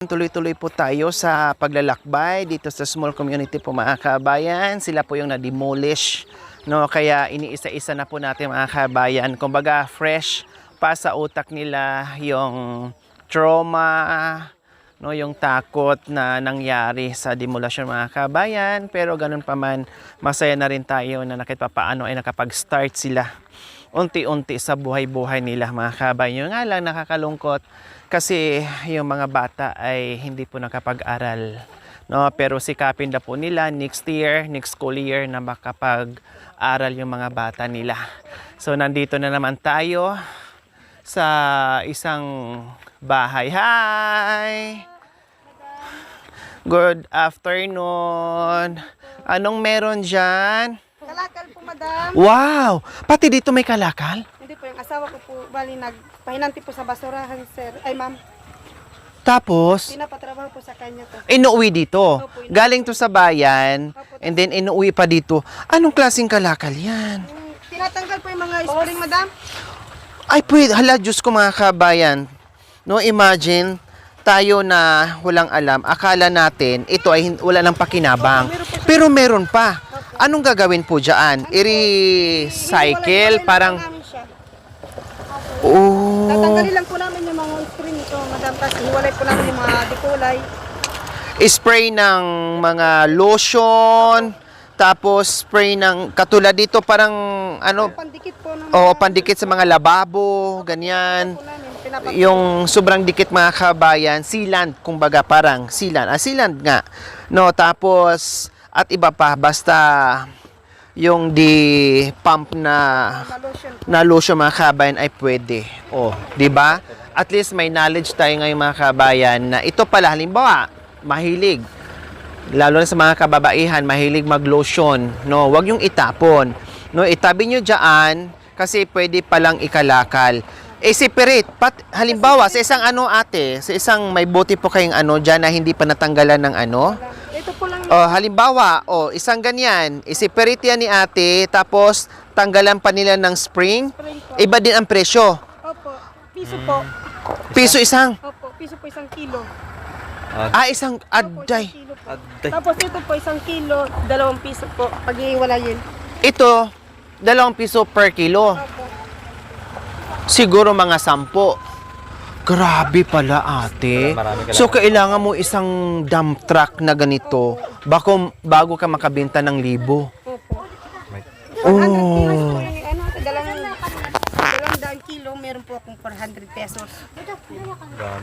Tuloy-tuloy po tayo sa paglalakbay dito sa small community po mga kabayan. Sila po yung na-demolish, no? Kaya iniisa-isa na po natin mga kabayan. Kumbaga fresh pa sa utak nila yung trauma, no, yung takot na nangyari sa demolisyon mga kabayan. Pero ganun pa man, masaya na rin tayo na nakit papaano ay nakapag-start sila unti-unti sa buhay-buhay nila mga kabayan. Yung nga lang nakakalungkot kasi yung mga bata ay hindi po nakapag-aral, no? Pero sikapin na po nila next school year na makapag-aral yung mga bata nila. So nandito na naman tayo sa isang bahay. Hi! Good afternoon. Anong meron dyan? Kalakal po, madam. Wow! Pati dito may kalakal? Hindi po, yung asawa ko po, bali, nagpahinanti po sa basurahan, sir. Ay, ma'am, Tapos, pinapatrabaho po sa kanya to. inuwi dito. Opo, inuwi. Galing to sa bayan, and then inuwi pa dito. Anong klaseng kalakal yan? Tinatanggal po yung mga spring, madam. Ay, pwede. Hala, Diyos ko mga kabayan. No, imagine, tayo na walang alam, akala natin, ito ay wala nang pakinabang. Pero meron pa. Anong gagawin po dyan? I-recycle? Parang, Namin siya. oh, Tatanggalin lang po namin yung mga spring ito, madam. Tapos hiwalay po namin yung mga dikulay. spray ng mga lotion, tapos spray ng, katulad dito parang, ano, Pandikit po ng o pandikit sa mga lababo, ganyan. po namin. Pinapag- Yung sobrang dikit mga kabayan, sealant, kumbaga parang sealant. Sealant nga. No, tapos at iba pa basta yung di pump lotion. na lotion mga kabayan ay pwede. Oh, 'di ba? At least may knowledge tayo ngayon mga kabayan na ito pala halimbawa, mahilig lalo na sa mga kababaihan, mahilig mag-lotion, no, wag yung itapon. No, itabi nyo diyan kasi pwede palang ikalakal. Separate. Halimbawa, sa isang ano ate, sa isang may bote po kayong ano dyan na hindi pa natanggalan ng ano. Ito po lang. Halimbawa, isang ganyan. I-separate yan ni ate, tapos tanggalan pa nila ng spring. Spring po. Iba din ang presyo. Opo. Piso po. Piso isang. Opo. Piso po 1 kilo. Isang Opo, aday. 1 kilo po. Tapos ito po 1 kilo, 2 piso po. Pag-iwalayin. Ito, 2 piso per kilo. Opo. Siguro mga 10. Grabe pala ate. So kailangan mo isang dump truck na ganito bago ka makabenta ng 1,000. Opo. Oh. 100 kilos po yung ano, dalawang kilo, meron po akong 400 pesos.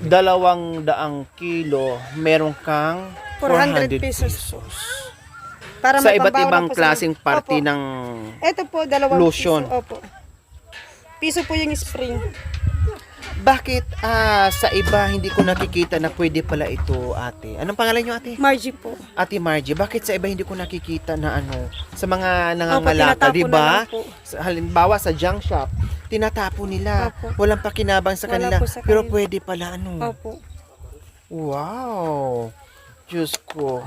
200 kilo, meron kang 400 400 pesos. Para Sa may iba't pambaon ibang po sa- klaseng party Opo. ng Ito po, 2 lotion. piso. Opo. Piso po yung spring. Bakit sa iba hindi ko nakikita na pwede pala ito ate? Anong pangalan niyo ate? Margie po. Ate Margie, bakit sa iba hindi ko nakikita na ano? Sa mga nangangalakal, tinatapo di na ba? lang po. Halimbawa sa junk shop, tinatapo nila. Opo. Walang pakinabang sa Wala kanila. po sa Pero kanila. pwede pala ano? Opo. Wow! Diyos ko.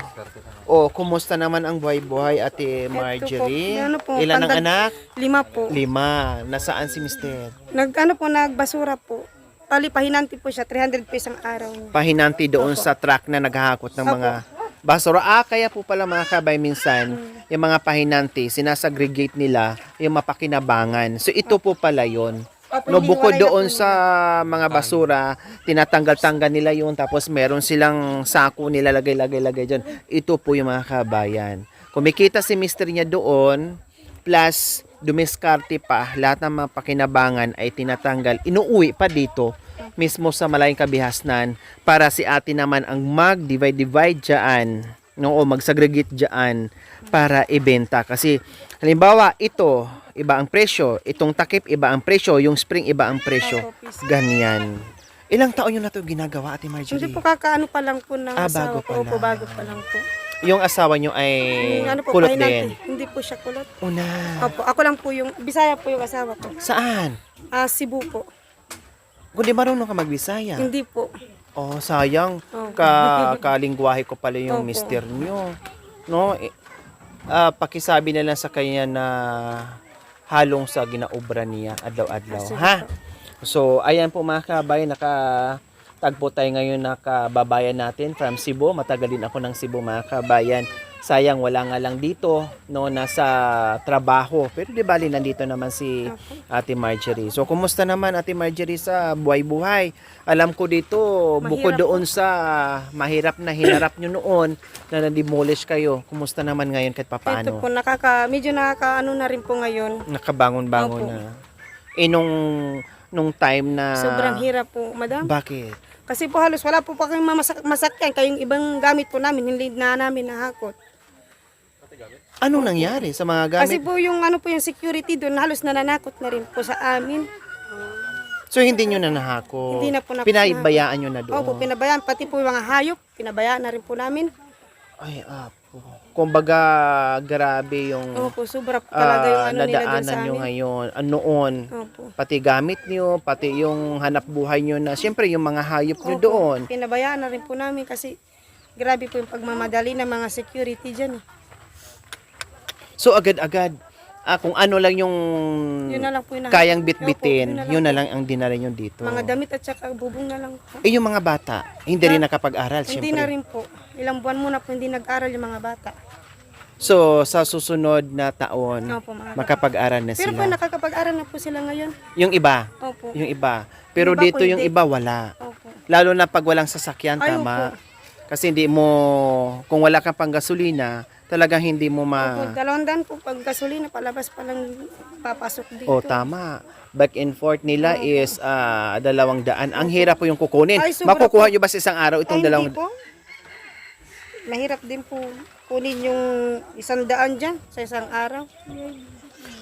Kumusta naman ang buhay-buhay, Ate Marjorie? Ano po, Ilan ang anak? 5 po. 5. Nasaan si Mister? Nagbasura po. Pali, pahinanti po siya, 300 pesos ang araw niya. Pahinanti doon sa truck na naghahakot ng mga basura. Kaya po pala mga kabay minsan, yung mga pahinanti, sinasagregate nila yung mapakinabangan. So ito po pala yon. Opo, No, bukod hiniwalay na doon po sa mga basura, tinatanggal-tanggal nila yun, tapos meron silang sako nila lagay dyan. Ito po yung mga kabayan. Kumikita si mister niya doon, plus dumiskarte pa, lahat ng mga pakinabangan ay tinatanggal, inuuwi pa dito, mismo sa Malayang Kabihasnan, para si ate naman ang mag-divide dyan, no, o mag-segregate dyan, para ibenta. Kasi, halimbawa, ito, iba ang presyo. Itong takip, iba ang presyo. Yung spring, iba ang presyo. Ganyan. Ilang taon yun na ito ginagawa, Ate Marjorie? Hindi po kakaano pa lang po ng bago asawa pa ko. Opo, lang. bago pa lang po. Yung asawa nyo ay Yung kulot pahinanti. din? Hindi po siya kulot. Una. Opo, ako lang po yung, Bisaya po yung asawa ko. Saan? Cebu po. Kung di marunong ka magbisaya. Hindi po. Sayang. Opo. Kalingwahe ko pala yung Opo. mister nyo. No? Pakisabi na lang sa kanya na halong sa ginaobra niya adlaw-adlaw. Ha? So, ayan po mga kabayan, tagpo tayo ngayon na kababayan natin from Cebu. Matagal din ako ng Cebu, mga kabayan. Sayang wala nga lang dito, no, nasa trabaho. Pero di bali nandito naman si Ate Marjorie. So kumusta naman Ate Marjorie sa buhay-buhay? Alam ko dito, bukod Mahirap doon sa mahirap na hinarap nyo noon na na-demolish kayo. Kumusta naman ngayon kahit Ito papaano? po, medyo nakakaano na rin po ngayon. Nakabangon-bangon Opo. na. Nung time na... Sobrang hirap po, madam. Bakit? Kasi po halos wala po pa kayong masakyan. Kayong ibang gamit po namin, hindi na namin nahakot. Anong nangyari sa mga gamit? Kasi po yung security doon, halos nananakot na rin po sa amin. So hindi nyo na nahako? Hindi na po Pinabayaan nyo na doon? Opo, pinabayaan. Pati po yung mga hayop, pinabayaan na rin po namin. Ay, apo. Kumbaga, grabe yung Opo, sobra po talaga yung nila doon nadaanan sa nyo amin. ngayon. Noon, Opo. pati gamit nyo, pati yung hanap buhay nyo na, siyempre yung mga hayop nyo Opo, doon. pinabayaan na rin po namin kasi grabe po yung pagmamadali ng mga security dyan. So agad-agad, kung ano lang yung Yun na lang po yung kayang Opo, bitbitin, yun na po. lang ang dinala nyo dito. Mga damit at saka bubong na lang po. Eh yung mga bata, hindi rin nakapag-aral, Hindi siyempre. na rin po. Ilang buwan muna po hindi nag-aral yung mga bata. So sa susunod na taon, Opo, mga bata. makapag-aral na Pero po sila. nakakapag-aral na po sila ngayon. Yung iba, Opo. yung iba. Pero Yung iba dito po, yung hindi. iba wala. Opo. Lalo na pag walang sasakyan, Ay, tama. opo. Kasi hindi mo, kung wala kang panggasolina, talagang hindi mo Opo, 200 po pag gasolina palabas pa lang papasok dito. O tama. Back and forth nila is 200. Ang hirap po yung kukunin. Ay, sobra Makukuha po. nyo ba sa isang araw itong Ay, hindi 200? po. Mahirap din po kunin yung 100 dyan sa isang araw.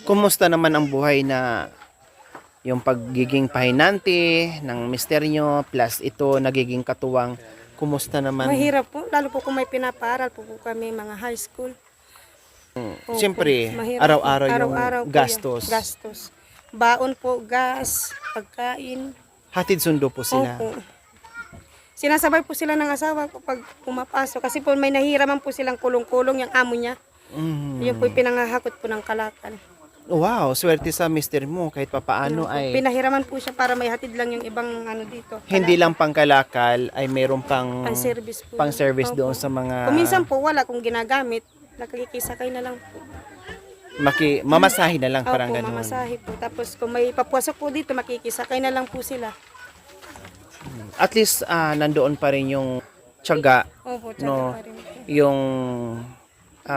Kumusta naman ang buhay na yung pagiging pahinante ng mister nyo plus ito nagiging katuwang? Kumusta naman? Mahirap po, lalo po kung may pinapaaral po kami mga high school. Opo, Siyempre, mahirap araw-araw po. yung Araw-araw po gastos. yan. Gastos. Baon po, gas, pagkain. Hatid sundo po sila. Opo. Sinasabay po sila ng asawa ko pag pumapasok. Kasi po may nahihiraman po silang kulong-kulong yung amo niya. Mhm. Yun po yung pinangahakot po ng kalakal. Wow, swerte sa mister mo kahit papaano ay Pinahiraman po siya para may hatid lang yung ibang dito. hindi lang pangkalakal ay mayroon pang Pang-service po. pang-service Opo. doon sa mga Kung minsan po wala kung ginagamit, nakikisakay na lang po. mamasahe na lang parang Opo, ganun. mamasahe po. Tapos kung may papasok po dito, makikisakay na lang po sila. At least nandoon pa rin yung tiyaga, Opo, tsaka no, pa rin po. yung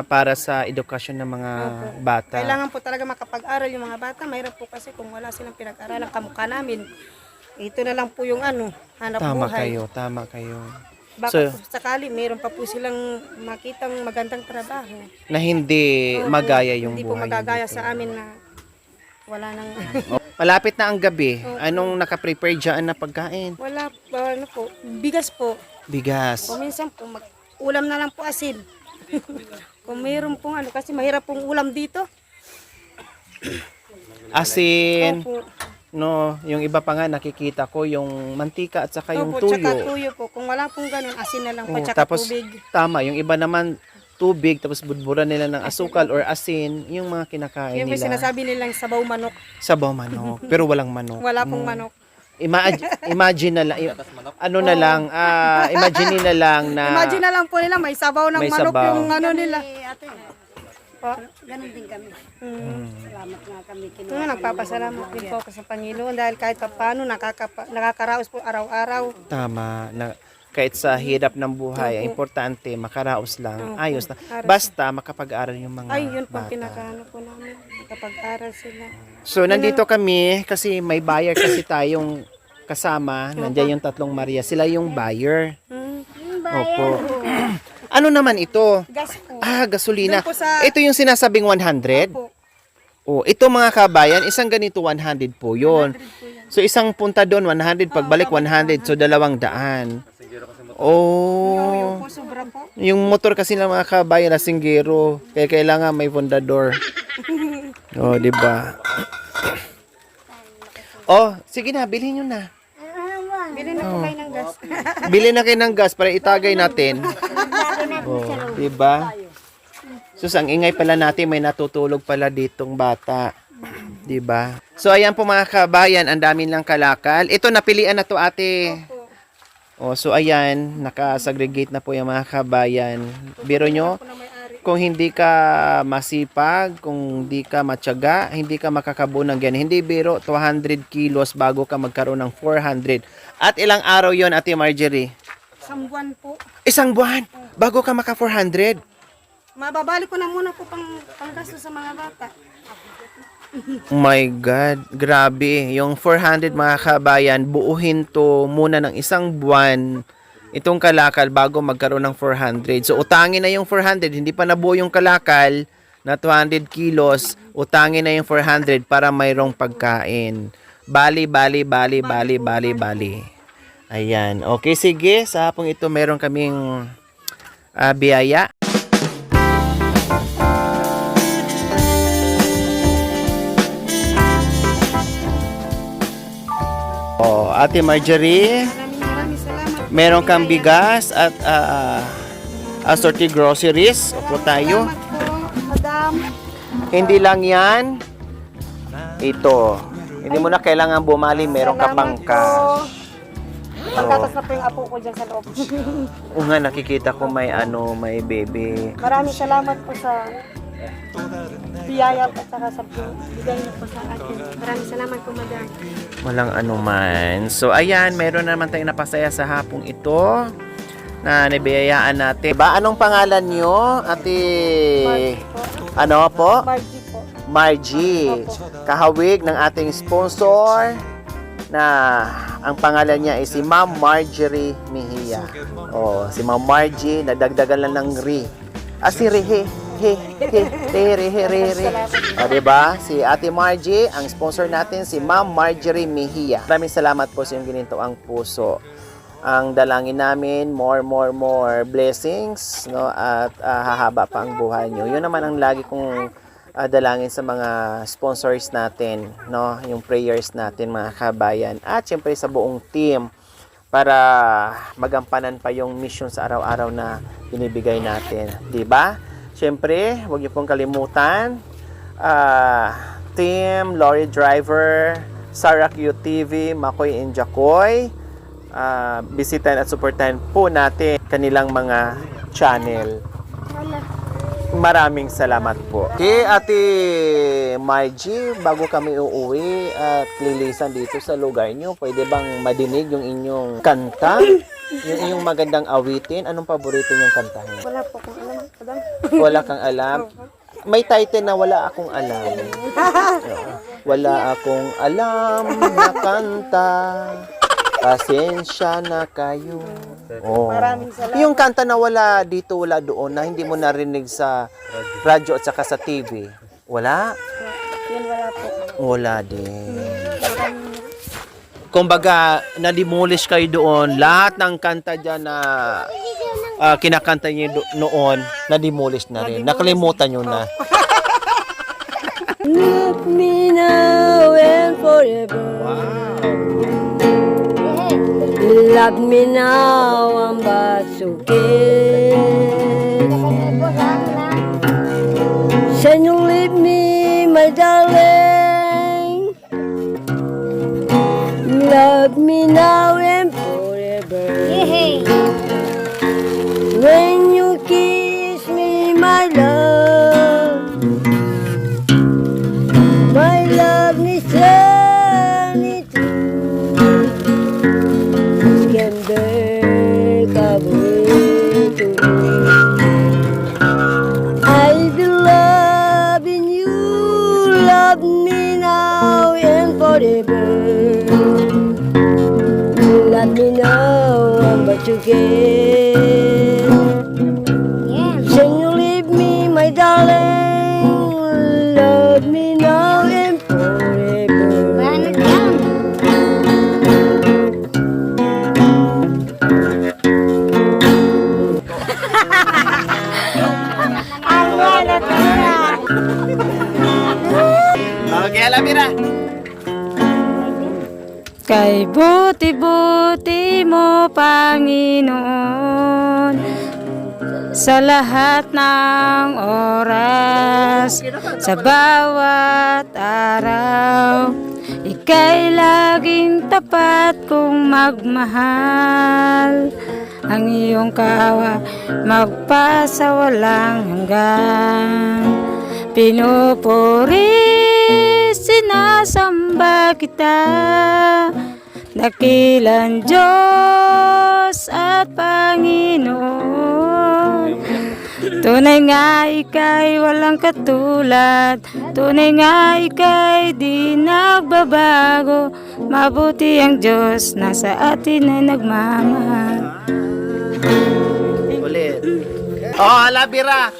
para sa edukasyon ng mga Opo. bata. Kailangan po talaga makapag-aral yung mga bata. Mahirap po kasi kung wala silang pinag-aralan kamukha namin. Ito na lang po yung hanap Tama buhay. tama kayo. Baka So- po sakali, mayroon pa po silang makitang magandang trabaho. Na hindi Opo, magaya yung hindi po buhay. magagaya dito. sa amin na wala nang... Malapit na ang gabi. Opo. Anong naka-prepare dyan na pagkain? wala po. Bigas po. Bigas. O minsan po, ulam na lang po asin. Kung mayroon pong kasi mahirap pong ulam dito. Asin, Opo. no, yung iba pa nga nakikita ko yung mantika at saka yung Opo, tsaka tuyo. tuyo po. Kung wala pong ganun, asin na lang po, Oh, tsaka tapos tubig. tama, yung iba naman tubig tapos budburan nila ng asukal or asin, yung mga kinakain Yung may nila. sinasabi nilang sabaw manok. Sabaw manok, pero walang manok. Wala pong no. manok. Imagine na lang, ano na lang, imagine na lang na Imagine na lang po nila, may sabaw ng May manok sabaw. yung nila. Po. Ganon din kami. Salamat nga kami Nagpapasalamat din po ako sa Panginoon dahil kahit paano nakakaraos po araw-araw. tama na kahit sa hirap ng buhay, ang importante makaraos lang, Opo. ayos na. Araw. Basta makapag-aral yung mga Ay, yun po bata. pinakaano po namin. Nakapag-aral sila. So, nandito kami kasi may buyer kasi tayong kasama. Nandiyan yung 3 Maria. Sila yung buyer. Opo. Ano naman ito? Gas po. Gasolina. Doon po sa- Ito yung sinasabing 100? Opo. Oh, ito mga kabayan, isang ganito 100 po yun. So, isang punta doon 100, pagbalik 100. So, 200. Oh. Yung po, sobra po. Yung motor kasi ng mga kabayan, lasinggero. Kaya kailangan may fundador. Oh, di ba? Oh, sige na, bilhin nyo na. Bili na po kayo ng gas. Bili na kayo ng gas para itagay natin. Oh, di ba? Sus, ang ingay pala natin, may natutulog pala ditong bata. Di ba? So, ayan po mga kabayan, ang dami lang kalakal. Ito, napilian na to ate. O, so ayan, naka-segregate na po yung mga kabayan. Biro nyo, Ako na may-ari. kung hindi ka masipag, kung hindi ka matyaga, hindi ka makakabuo ng ganyan. Hindi biro, 200 kilos bago ka magkaroon ng 400. At ilang araw yon Ate Marjorie? Isang buwan po. Isang buwan bago ka maka 400. Mababalik ko na muna po panggasto sa mga bata. Oh my God, grabe. Yung 400 mga kabayan, buuhin to muna ng isang buwan itong kalakal bago magkaroon ng 400. So utangin na yung 400, hindi pa nabuo yung kalakal na 200 kilos, utangin na yung 400 para mayroong pagkain. Bali. Ayan. Okay, sige. Sa hapong ito meron kaming biyaya. Oh, Ate Marjorie, Maraming salamat. meron kang bigas at assorted groceries. Opo tayo. Salamat po, madam. Hindi lang yan. Ito. Hindi mo na kailangan bumali. Meron ka pang cash. Pagkatas na po yung apo ko dyan sa loob. Oo nga, nakikita ko may may baby. Maraming salamat po sa biyaya at saka sa bigay niyo po sa akin. Maraming salamat po, madam. Walang anuman. So, ayan, meron naman tayong napasaya sa hapong ito na nabiyayaan natin. Ba, anong pangalan nyo, Ate? Margie po. Ano po? Margie po. Margie. Kahawig ng ating sponsor na ang pangalan niya ay si Ma'am Marjorie Mejia. Oh, si Ma'am Margie, nadagdagan lang ng Ri. Si Rehe. O, diba? Si Ate Margie, ang sponsor natin, si Ma'am Marjorie Mejia. Maraming salamat po sa iyong ginintoang puso. Ang dalangin namin, more blessings, no? At hahaba pa ang buhay nyo. Yun naman ang lagi kong dalangin sa mga sponsors natin, no? Yung prayers natin, mga kabayan. At syempre sa buong team para magampanan pa yung mission sa araw-araw na binibigay natin. Diba? Siyempre, huwag niyo pong kalimutan, Team Lorry Driver, Sarah QTV, Makoy and Jacoy, bisitan at supportan po natin kanilang mga channel. Maraming salamat po. Okay, Ate Margie, bago kami uuwi at lilisan dito sa lugar nyo, pwede bang madinig yung inyong kanta? Yung inyong magandang awitin? Anong paborito nyong kantahin? Wala po akong alam, madam. Wala kang alam? May title na wala akong alam. Wala akong alam na kanta. Pasensya na kayo. Oh. Maraming salamat. Yung kanta na wala dito, wala doon, na hindi mo narinig sa radyo at saka sa TV. Wala? Yan, wala po. Wala din. Kumbaga, na-demolish kayo doon. Lahat ng kanta dyan na kinakanta niyo noon, na-demolish na rin. Nakalimutan nyo na. Love me now and forever. Love me now, I'm but okay. Can you leave me, my darling? Love me now and forever. When you kiss me, my love needs eternity. Can break away to me. I believe in you. Love me now and forever. Let me know what you get. Can you leave me, my darling? Love me now and forever. Okay, Alamira. Kay buti-buti mo, Panginoon, sa lahat ng oras, sa bawat araw. ika'y laging tapat kong magmahal. Ang iyong kawa magpasawalang hanggan. Pinupuri, sinasamba kita, dakilang Diyos at Panginoon. Tunay nga ika'y walang katulad, tunay nga ika'y di nagbabago. Mabuti ang Diyos, nasa atin ay nagmamahal. Ulit. Oh, Labira.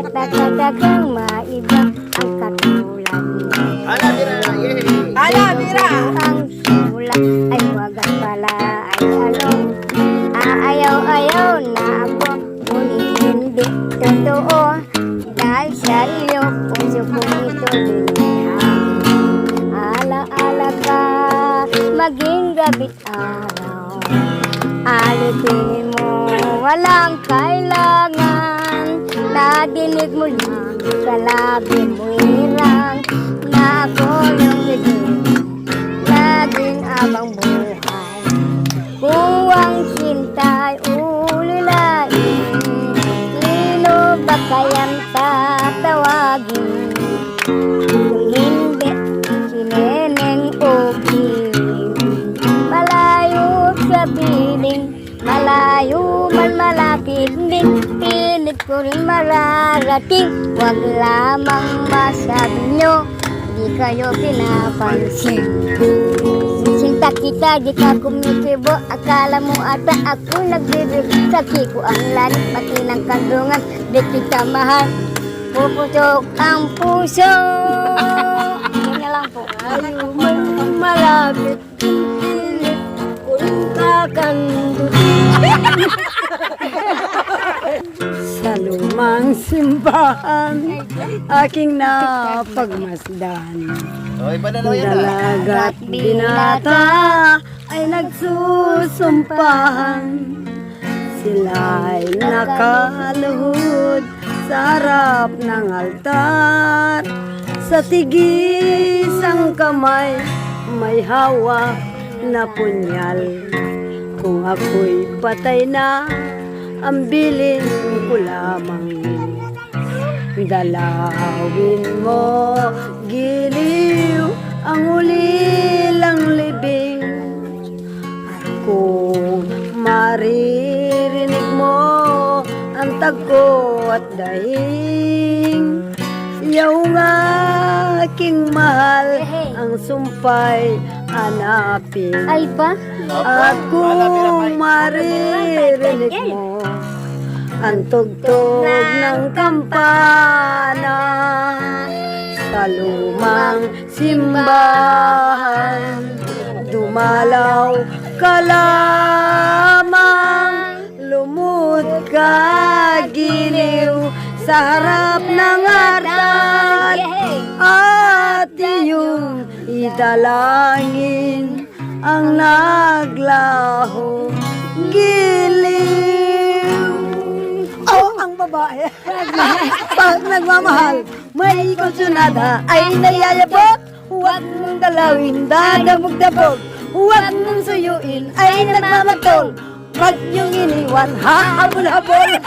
Katatagang maiba ang katulad mo. Labira, yay. Alabira! Ang simula ay wagas pala ay along. Aayaw-ayaw na ako, ngunit hindi totoo. Dahil sa iyo, puso kong ito binihang. Ala-ala ka, maging gabi't araw. Alitin mo, walang kailangan. Nadinig mo lang sa labi mo irang. Na ako yung higit, naging abang buhay. Kung ang sinta'y ulilain, sino ba kayang tatawagin? Kung hindi, si Neneng o Piling. Malayo sa piling, malayo man malapit din. Pilit ko rin mararating. Huwag lamang masabi nyo, di kayo pinapansin. Sinta kita, di ka kumikibo. Akala mo ata ako nagbibig. Saki ko ang langit, pati ng kandungan. Di kita mahal, puputok ang puso. Yan na lang po. Ayaw man malapit, pilit ko rin kakandutin. Sa lumang simbahan, aking napagmasdan. Oh, iba na lang yan ah. Dalaga't binata ay nagsusumpahan. Sila'y nakaluhod sa harap ng altar. Sa tigisang kamay may hawak na punyal. Kung ako'y patay na, ang bilin ko lamang. Dalawin mo, giliw, ang ulilang libing. At kung maririnig mo ang tagko at dahing, yaw nga aking mahal, ang sumpay hanapin. Ay pa? At kung maririnig mo ang tugtog ng kampana sa lumang simbahan, dumalaw ka lamang, lumud ka giliw sa harap ng altar at iyong idalangin ang naglaho giliw. Oh, ang babae pag nagmamahal may konsunada ay nayayabot. Huwag mong galawin, dadabog-dabog. Huwag mong suyuin, ay nagmamatol. Huwag niyong iniwan, hahabol-habol.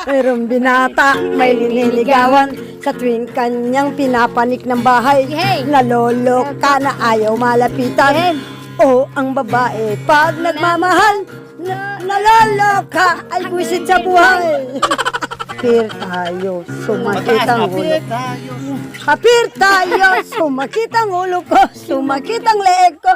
Mayroong binata, may liniligawan. Sa tuwing kanyang pinapanik ng bahay, naloloka na ayaw malapitan. O ang babae, pag nagmamahal, naloloka, ay buwisit sa buhay. Hapir tayo, sumakit ang ulo. Hapir tayo, sumakit ang ulo ko, sumakit ang leeg ko.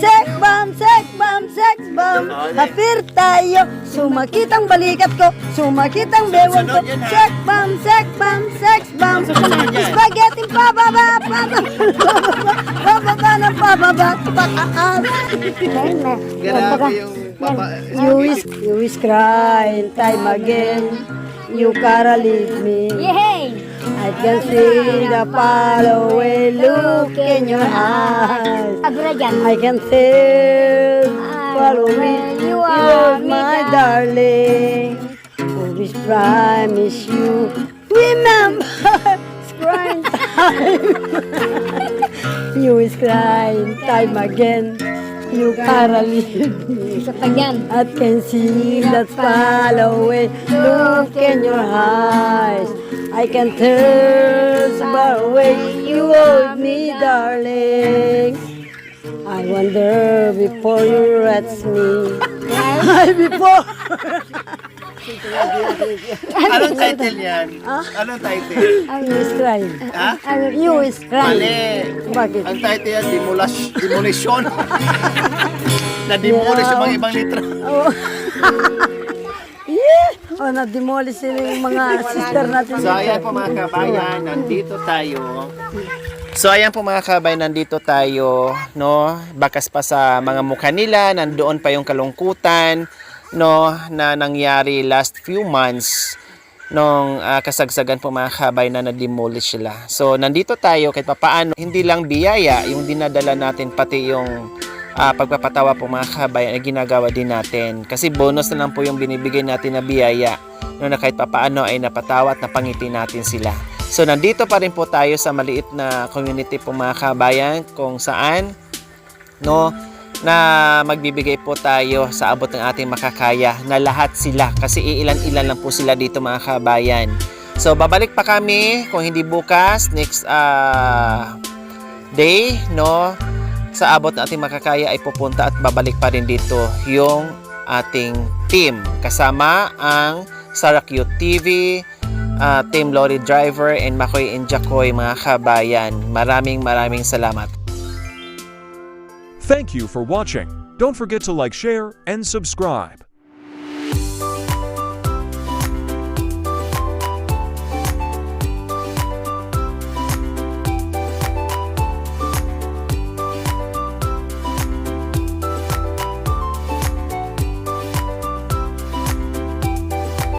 Sex bomb, sex bomb, sex bomb. Hapir tayo, sumakit ang balikat ko, sumakit ang bewang ko. Sex bomb, sex bomb, sex bomb. Spaghetti pababa, pababa na pababa, pataas. Grabe yung papa. You is crying time again. You gotta leave me. I can see the following look in your eyes. I can feel, follow me. You are my darling. Kung this promise you. Remember, it's crying time. You is crying time again. You gotta leave me. I can see that far away. Look in your eyes. I can tell far away. You hold me, darling. I wonder before you rest me. Before. Anong title yan? Anong title? You is crying. Ha? You is crying. Mali. Bakit? Ang title yan, demolition. Na-demolish yung mga ibang litra. Oh, na-demolish sila yung mga sister natin. So ayan po mga kabayan, nandito tayo. So ayan po mga kabayan, nandito tayo, no? Bakas pa sa mga mukha nila, nandoon pa yung kalungkutan, no, na nangyari last few months nung kasagsagan po mga kabayan na na-demolish sila. So nandito tayo kahit papaano, hindi lang biyaya yung dinadala natin, pati yung pagpapatawa po mga kabayan ay ginagawa din natin. Kasi bonus na lang po yung binibigay natin na biyaya, no, na kahit papaano ay napatawa at napangiti natin sila. So nandito pa rin po tayo sa maliit na community po mga kabayan, kung saan, no, na magbibigay po tayo sa abot ng ating makakaya na lahat sila, kasi iilan-ilan lang po sila dito mga kabayan. So babalik pa kami kung hindi bukas, next day, no, sa abot ng ating makakaya ay pupunta at babalik pa rin dito yung ating team kasama ang Sarah Cute TV, Team Lorry Driver, and Makoy and Jacoy mga kabayan. Maraming salamat. Thank you for watching. Don't forget to like, share, and subscribe.